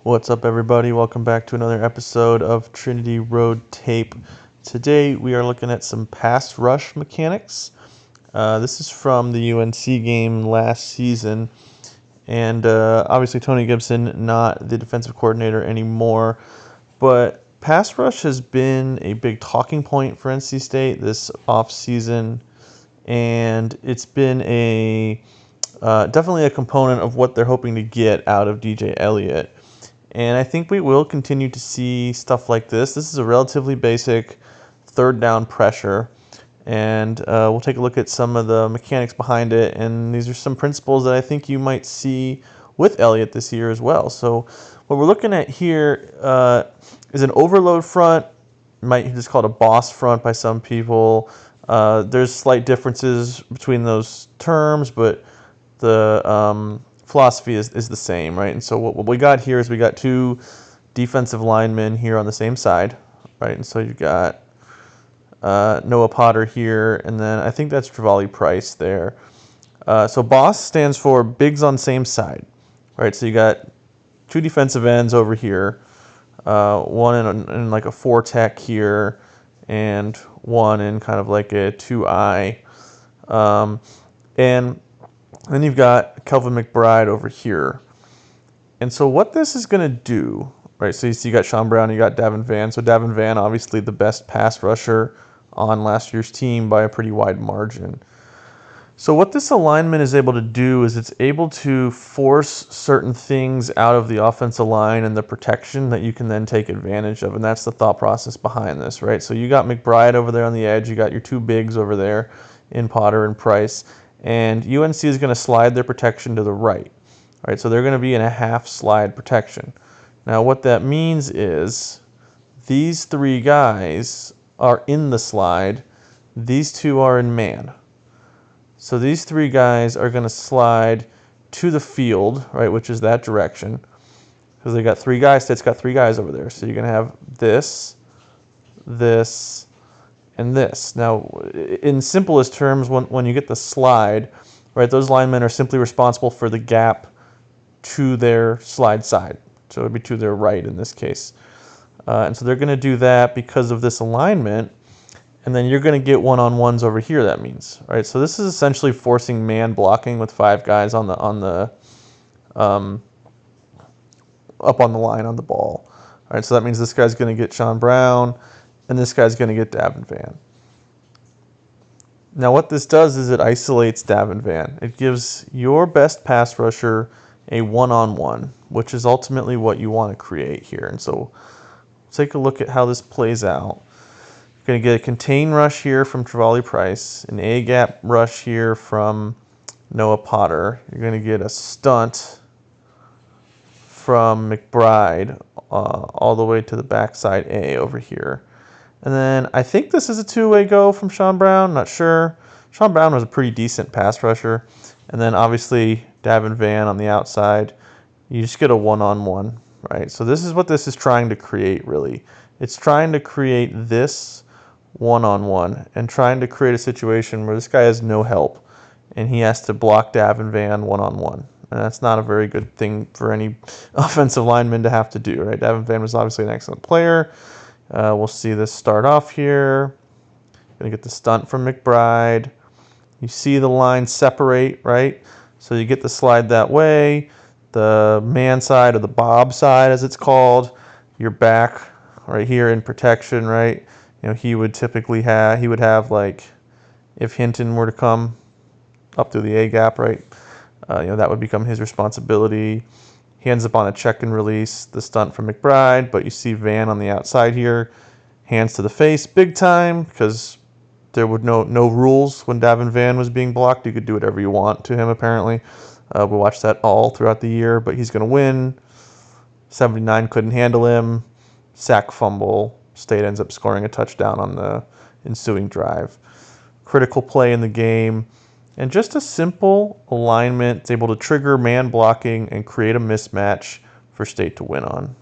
What's up, everybody? Welcome back to another episode of Trinity Road Tape. Today we are looking at some pass rush mechanics. This is from the UNC game last season, and obviously Tony Gibson not the defensive coordinator anymore, but pass rush has been a big talking point for NC State this offseason, and it's been definitely a component of what they're hoping to get out of DJ Elliott. And I think we will continue to see stuff like this. This is a relatively basic third down pressure. And we'll take a look at some of the mechanics behind it. And these are some principles that I think you might see with Elliott this year as well. So what we're looking at here is an overload front. You might just call it a boss front by some people. There's slight differences between those terms, but the philosophy is the same, right? And so what we got here is we got two defensive linemen here on the same side, right? And so you've got Noah Potter here, and then I think that's Travali Price there. So BOSS stands for bigs on same side, right? So you got two defensive ends over here, one in like a 4-tech here, and one in kind of like a 2-eye. And then you've got Kelvin McBride over here. And so what this is going to do, right, so you got Sean Brown, you got Davin Vann. So Davin Vann, obviously the best pass rusher on last year's team by a pretty wide margin. So what this alignment is able to do is it's able to force certain things out of the offensive line and the protection that you can then take advantage of. And that's the thought process behind this, right? So you got McBride over there on the edge. You got your two bigs over there in Potter and Price. And UNC is going to slide their protection to the right. All right, so they're going to be in a half slide protection. Now what that means is these three guys are in the slide. These two are in man. So these three guys are going to slide to the field, right, which is that direction, because they got three guys. State's got three guys over there. So you're going to have this, this, and this. Now, in simplest terms, when you get the slide, right, those linemen are simply responsible for the gap to their slide side. So it would be to their right in this case. And so they're going to do that because of this alignment. And then you're going to get one-on-ones over here, that means, right? So this is essentially forcing man blocking with five guys on the up on the line on the ball. All right, so that means this guy's going to get Sean Brown, and this guy's going to get Davin Vann. Now what this does is it isolates Davin Vann. It gives your best pass rusher a one-on-one, which is ultimately what you want to create here. And so take a look at how this plays out. You're going to get a contain rush here from Travali Price, an A-gap rush here from Noah Potter. You're going to get a stunt from McBride all the way to the backside A over here. And then I think this is a two-way go from Sean Brown. Not sure. Sean Brown was a pretty decent pass rusher. And then obviously Davin Vann on the outside. You just get a one-on-one, right? So this is what this is trying to create, really. It's trying to create this one-on-one and trying to create a situation where this guy has no help and he has to block Davin Vann one-on-one. And that's not a very good thing for any offensive lineman to have to do, right? Davin Vann was obviously an excellent player. We'll see this start off here. Gonna get the stunt from McBride. You see the line separate, right? So you get the slide that way. The man side, or the bob side as it's called, you're back right here in protection, right? You know, he would have like, if Hinton were to come up through the A gap, right? That would become his responsibility. He ends up on a check and release, the stunt from McBride, but you see Vann on the outside here, hands to the face, big time, because there were no rules when Davin Vann was being blocked. You could do whatever you want to him, apparently. We watched that all throughout the year, but he's going to win. 79 couldn't handle him. Sack fumble. State ends up scoring a touchdown on the ensuing drive. Critical play in the game. And just a simple alignment. It's able to trigger man blocking and create a mismatch for State to win on.